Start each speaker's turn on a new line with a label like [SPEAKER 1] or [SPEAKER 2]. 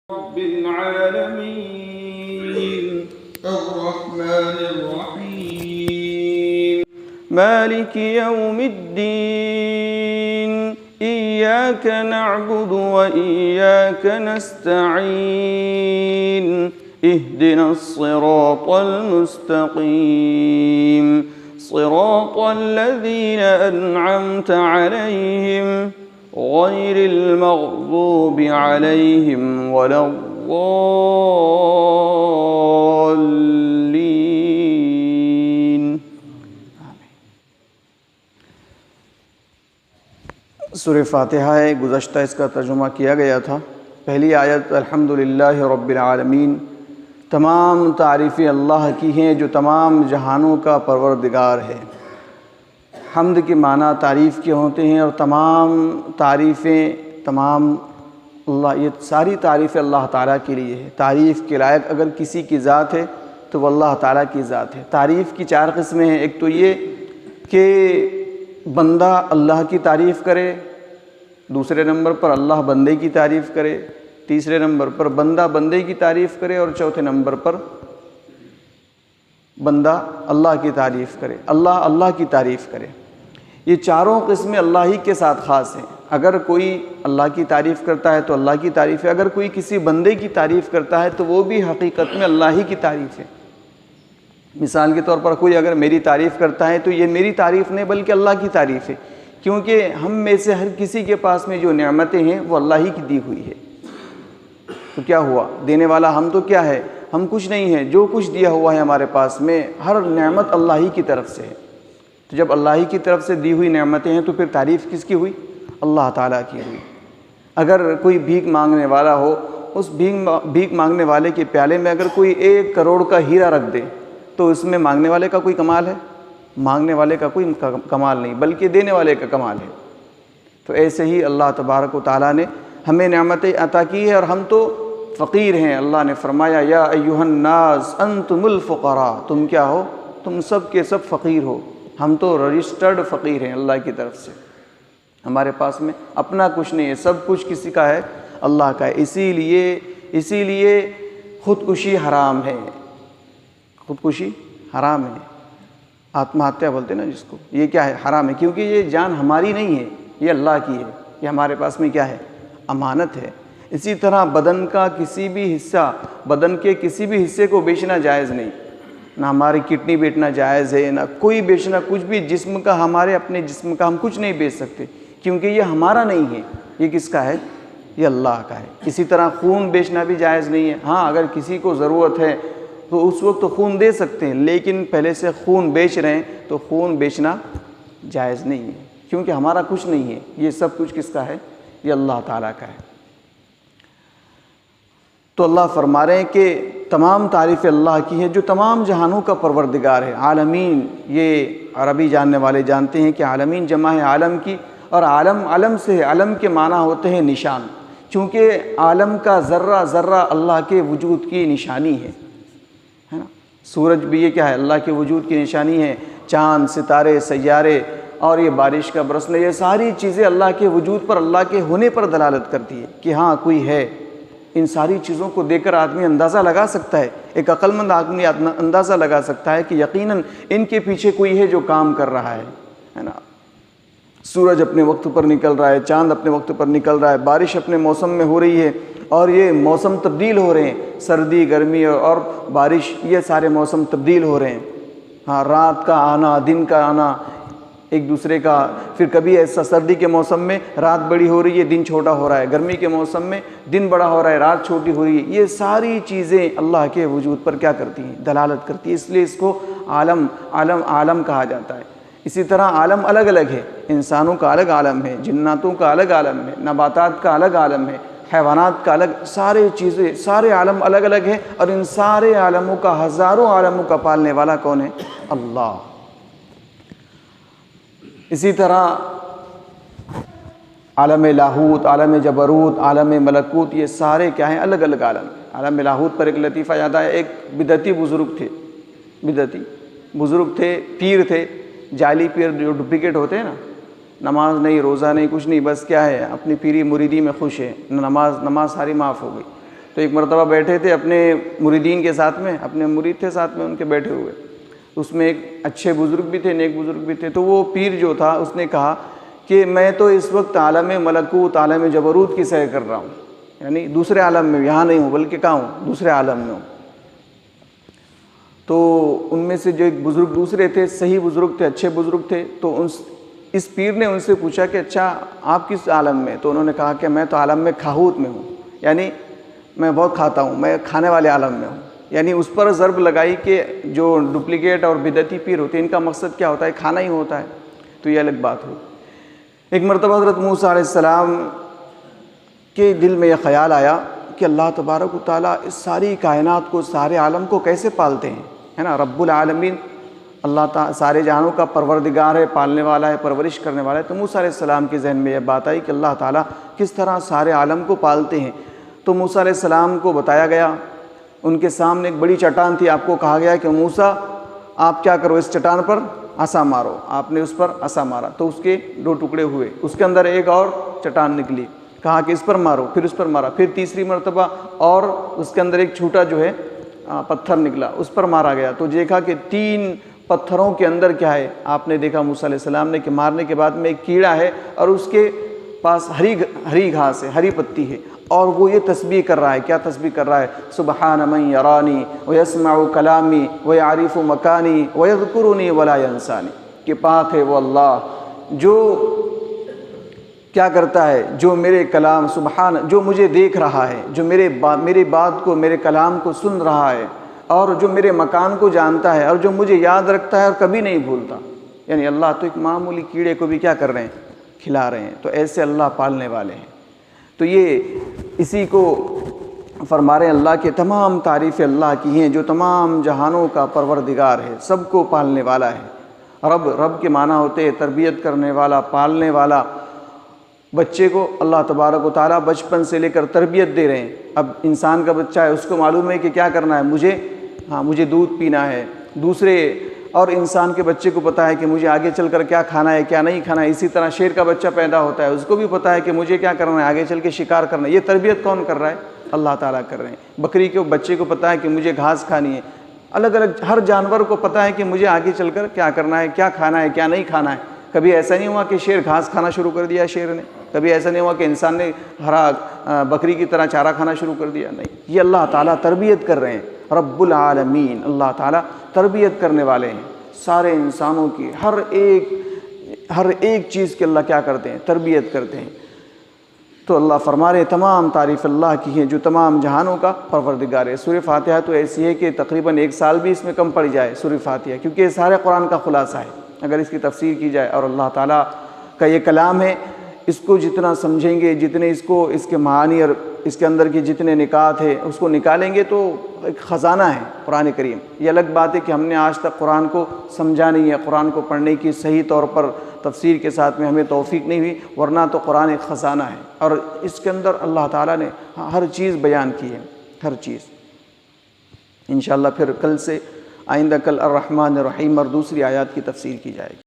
[SPEAKER 1] رب العالمين الرحمن الرحيم مالك يوم الدين إياك نعبد وإياك نستعين اهدنا الصراط المستقيم صراط الذين أنعمت عليهم غير المغضوب عليهم ولا الضالين. سورہ فاتحہ گزشتہ اس کا ترجمہ کیا گیا تھا. پہلی آیت الحمدللہ رب العالمین، تمام تعریفیں اللہ کی ہیں جو تمام جہانوں کا پروردگار ہے. حمد کے معنی تعریف کے ہوتے ہیں، اور تمام تعریفیں یہ ساری تعریفیں اللہ تعالیٰ کے لیے ہے. تعریف کے لائق اگر کسی کی ذات ہے تو وہ اللہ تعالیٰ کی ذات ہے. تعریف کی 4 قسمیں ہیں. ایک تو یہ کہ بندہ اللہ کی تعریف کرے، دوسرے نمبر پر اللہ بندے کی تعریف کرے، تیسرے نمبر پر بندہ بندے کی تعریف کرے، اور چوتھے نمبر پر بندہ اللہ کی تعریف کرے، اللہ کی تعریف کرے. یہ چاروں قسمیں اللہ ہی کے ساتھ خاص ہیں. اگر کوئی اللہ کی تعریف کرتا ہے تو اللہ کی تعریف ہے، اگر کوئی کسی بندے کی تعریف کرتا ہے تو وہ بھی حقیقت میں اللہ ہی کی تعریف ہے. مثال کے طور پر کوئی اگر میری تعریف کرتا ہے تو یہ میری تعریف نہیں بلکہ اللہ کی تعریف ہے، کیونکہ ہم میں سے ہر کسی کے پاس میں جو نعمتیں ہیں وہ اللہ ہی کی دی ہوئی ہے. تو کیا ہوا؟ دینے والا ہم تو کیا ہے؟ ہم کچھ نہیں ہیں. جو کچھ دیا ہوا ہے ہمارے پاس میں ہر نعمت اللہ ہی کی طرف سے ہے. تو جب اللہ ہی کی طرف سے دی ہوئی نعمتیں ہیں تو پھر تعریف کس کی ہوئی؟ اللہ تعالیٰ کی ہوئی. اگر کوئی بھیک مانگنے والا ہو، اس بھیک مانگنے والے کے پیالے میں اگر کوئی 1 کروڑ کا ہیرا رکھ دے تو اس میں مانگنے والے کا کوئی کمال ہے؟ مانگنے والے کا کوئی کمال نہیں بلکہ دینے والے کا کمال ہے. تو ایسے ہی اللہ تبارک و تعالیٰ نے ہمیں نعمتیں عطا کی ہے، اور ہم تو فقیر ہیں. اللہ نے فرمایا یا ایھا الناس انتم الفقراء، تم کیا ہو؟ تم سب کے سب فقیر ہو. ہم تو رجسٹرڈ فقیر ہیں اللہ کی طرف سے. ہمارے پاس میں اپنا کچھ نہیں ہے، سب کچھ کسی کا ہے؟ اللہ کا ہے. اسی لیے خودکشی حرام ہے. خودکشی حرام ہے. آتما ہتیا بولتے ہیں نا جس کو، یہ کیا ہے؟ حرام ہے. کیونکہ یہ جان ہماری نہیں ہے، یہ اللہ کی ہے. یہ ہمارے پاس میں کیا ہے؟ امانت ہے. اسی طرح بدن کے کسی بھی حصے کو بیچنا جائز نہیں. نہ ہماری کڈنی بیچنا جائز ہے، نہ کوئی بیچنا کچھ بھی جسم کا. اپنے جسم کا ہم کچھ نہیں بیچ سکتے، کیونکہ یہ ہمارا نہیں ہے. یہ کس کا ہے؟ یہ اللہ کا ہے. اسی طرح خون بیچنا بھی جائز نہیں ہے. ہاں اگر کسی کو ضرورت ہے تو اس وقت تو خون دے سکتے ہیں، لیکن پہلے سے خون بیچ رہے ہیں تو خون بیچنا جائز نہیں ہے، کیونکہ ہمارا کچھ نہیں ہے. یہ سب کچھ کس کا ہے؟ یہ اللہ تعالیٰ کا ہے. تو اللہ فرما رہے ہیں کہ تمام تعریف اللہ کی ہے جو تمام جہانوں کا پروردگار ہے. عالمین، یہ عربی جاننے والے جانتے ہیں کہ عالمین جمع ہے عالم کی، اور علم سے ہے. علم کے معنی ہوتے ہیں نشان، چونکہ عالم کا ذرہ ذرہ اللہ کے وجود کی نشانی ہے نا. سورج بھی یہ کیا ہے؟ اللہ کے وجود کی نشانی ہے. چاند، ستارے، سیارے، اور یہ بارش کا برسنا، یہ ساری چیزیں اللہ کے وجود پر، اللہ کے ہونے پر دلالت کرتی ہے کہ ہاں کوئی ہے. ان ساری چیزوں کو دیکھ کر آدمی اندازہ لگا سکتا ہے، ایک عقل مند آدمی اندازہ لگا سکتا ہے کہ یقیناً ان کے پیچھے کوئی ہے جو کام کر رہا ہے نا. سورج اپنے وقت پر نکل رہا ہے، چاند اپنے وقت پر نکل رہا ہے، بارش اپنے موسم میں ہو رہی ہے، اور یہ موسم تبدیل ہو رہے ہیں. سردی، گرمی اور بارش، یہ سارے موسم تبدیل ہو رہے ہیں. ہاں، رات کا آنا، دن کا آنا ایک دوسرے کا. پھر کبھی ایسا سردی کے موسم میں رات بڑی ہو رہی ہے، دن چھوٹا ہو رہا ہے. گرمی کے موسم میں دن بڑا ہو رہا ہے، رات چھوٹی ہو رہی ہے. یہ ساری چیزیں اللہ کے وجود پر کیا کرتی ہیں؟ دلالت کرتی ہیں. اس لیے اس کو عالم کہا جاتا ہے. اسی طرح عالم الگ الگ ہے. انسانوں کا الگ عالم ہے، جناتوں کا الگ عالم ہے، نباتات کا الگ عالم ہے، حیوانات کا الگ. سارے عالم الگ الگ ہیں، اور ان سارے عالموں کا، ہزاروں عالموں کا پالنے والا کون ہے؟ اللہ. اسی طرح عالم لاہوت، عالم جبروت، عالم ملکوت، یہ سارے کیا ہیں؟ الگ الگ عالم. عالم لاہوت پر ایک لطیفہ یاد آیا. ایک بدعتی بزرگ تھے، پیر تھے، جعلی پیر جو ڈپلیکیٹ ہوتے ہیں نا. نماز نہیں، روزہ نہیں، کچھ نہیں، بس کیا ہے؟ اپنی پیری مریدی میں خوش ہے. نماز ساری معاف ہو گئی. تو ایک مرتبہ بیٹھے تھے اپنے مریدین کے ساتھ میں، اپنے مرید تھے ساتھ میں ان کے بیٹھے ہوئے، اس میں ایک اچھے بزرگ بھی تھے، نیک بزرگ بھی تھے، تو وہ پیر جو تھا اس نے کہا کہ میں تو اس وقت عالم ملکوت، عالم جبروت کی سیر کر رہا ہوں، یعنی دوسرے عالم میں، یہاں نہیں ہوں بلکہ کہاں ہوں، دوسرے عالم میں ہوں۔ تو ان میں سے جو ایک بزرگ دوسرے تھے، صحیح بزرگ تھے، اچھے بزرگ تھے، تو اس پیر نے ان سے پوچھا کہ اچھا آپ کس عالم میں؟ تو انہوں نے کہا کہ میں تو عالم میں کھاہوت میں ہوں، یعنی میں بہت کھاتا ہوں، میں کھانے والے عالم میں ہوں۔ یعنی اس پر ضرب لگائی کہ جو ڈپلیکیٹ اور بدعتی پیر ہوتے ہیں ان کا مقصد کیا ہوتا ہے؟ کھانا ہی ہوتا ہے، تو یہ الگ بات ہوئی۔ ایک مرتبہ حضرت موسیٰ علیہ السلام کے دل میں یہ خیال آیا کہ اللہ تبارک و تعالیٰ اس ساری کائنات کو، سارے عالم کو کیسے پالتے ہیں، ہے نا؟ رب العالمین اللہ تعالیٰ سارے جہانوں کا پروردگار ہے، پالنے والا ہے، پرورش کرنے والا ہے۔ تو موسیٰ علیہ السلام کے ذہن میں یہ بات آئی کہ اللہ تعالیٰ کس طرح سارے عالم کو پالتے ہیں۔ تو موسیٰ علیہ السلام کو بتایا گیا، ان کے سامنے ایک بڑی چٹان تھی، آپ کو کہا گیا کہ موسیٰ آپ کیا کرو، اس چٹان پر عصا مارو۔ آپ نے اس پر عصا مارا تو اس کے 2 ٹکڑے ہوئے، اس کے اندر ایک اور چٹان نکلی، کہا کہ اس پر مارو، پھر اس پر مارا، پھر تیسری مرتبہ اور اس کے اندر ایک چھوٹا جو ہے پتھر نکلا، اس پر مارا گیا۔ تو دیکھا کہ 3 پتھروں کے اندر کیا ہے؟ آپ نے دیکھا موسیٰ علیہ السلام نے کہ مارنے کے بعد میں ایک کیڑا ہے اور اس کے پاس ہری گھاس ہے، ہری پتی ہے، اور وہ یہ تسبیح کر رہا ہے۔ کیا تسبیح کر رہا ہے؟ سبحان من یرانی ویسمع کلامی ویعرف مکانی ویذکرنی ولا ینسانی، کہ پاک ہے وہ اللہ جو کیا کرتا ہے، جو میرے کلام سبحان، جو مجھے دیکھ رہا ہے، جو میری بات کو، میرے کلام کو سن رہا ہے، اور جو میرے مکان کو جانتا ہے، اور جو مجھے یاد رکھتا ہے اور کبھی نہیں بھولتا۔ یعنی اللہ تو ایک معمولی کیڑے کو بھی کیا کر رہے ہیں؟ کھلا رہے ہیں۔ تو ایسے اللہ پالنے والے ہیں۔ تو یہ اسی کو فرما رہے ہیں، اللہ کے تمام تعریفیں اللہ کی ہیں جو تمام جہانوں کا پروردگار ہے، سب کو پالنے والا ہے۔ رب کے معنی ہوتے ہیں تربیت کرنے والا، پالنے والا۔ بچے کو اللہ تبارک و تعالیٰ بچپن سے لے کر تربیت دے رہے ہیں۔ اب انسان کا بچہ ہے، اس کو معلوم ہے کہ کیا کرنا ہے، مجھے دودھ پینا ہے، اور انسان کے بچے کو پتہ ہے کہ مجھے آگے چل کر کیا کھانا ہے، کیا نہیں کھانا ہے۔ اسی طرح شیر کا بچہ پیدا ہوتا ہے، اس کو بھی پتہ ہے کہ مجھے کیا کرنا ہے، آگے چل کے شکار کرنا ہے۔ یہ تربیت کون کر رہا ہے؟ اللہ تعالیٰ کر رہے ہیں۔ بکری کے بچے کو پتہ ہے کہ مجھے گھاس کھانی ہے، الگ الگ ہر جانور کو پتہ ہے کہ مجھے آگے چل کر کیا کرنا ہے، کیا کھانا ہے، کیا نہیں کھانا ہے۔ کبھی ایسا نہیں ہوا کہ شیر گھاس کھانا شروع کر دیا شیر نے، کبھی ایسا نہیں ہوا کہ انسان نے بکری کی طرح چارہ کھانا شروع کر دیا، نہیں۔ یہ اللہ تعالیٰ تربیت کر رہے ہیں، رب العالمین اللہ تعالیٰ تربیت کرنے والے ہیں۔ سارے انسانوں کی ہر ایک چیز کے اللہ کیا کرتے ہیں؟ تربیت کرتے ہیں۔ تو اللہ فرما رہے ہیں تمام تعریف اللہ کی ہیں جو تمام جہانوں کا پروردگار ہے۔ سورہ فاتحہ تو ایسی ہے کہ تقریباً 1 سال بھی اس میں کم پڑ جائے سورہ فاتحہ، کیونکہ یہ سارے قرآن کا خلاصہ ہے اگر اس کی تفسیر کی جائے۔ اور اللہ تعالیٰ کا یہ کلام ہے، اس کو جتنا سمجھیں گے، جتنے اس کے معانی اور اس کے اندر کی جتنے نکات ہیں اس کو نکالیں گے تو ایک خزانہ ہے قرآن کریم۔ یہ الگ بات ہے کہ ہم نے آج تک قرآن کو سمجھا نہیں ہے، قرآن کو پڑھنے کی صحیح طور پر تفسیر کے ساتھ میں ہمیں توفیق نہیں ہوئی، ورنہ تو قرآن ایک خزانہ ہے، اور اس کے اندر اللہ تعالیٰ نے ہر چیز بیان کی ہے، ہر چیز۔ انشاءاللہ پھر کل سے آئندہ کل الرحمن الرحیم اور دوسری آیات کی تفسیر کی جائے گی۔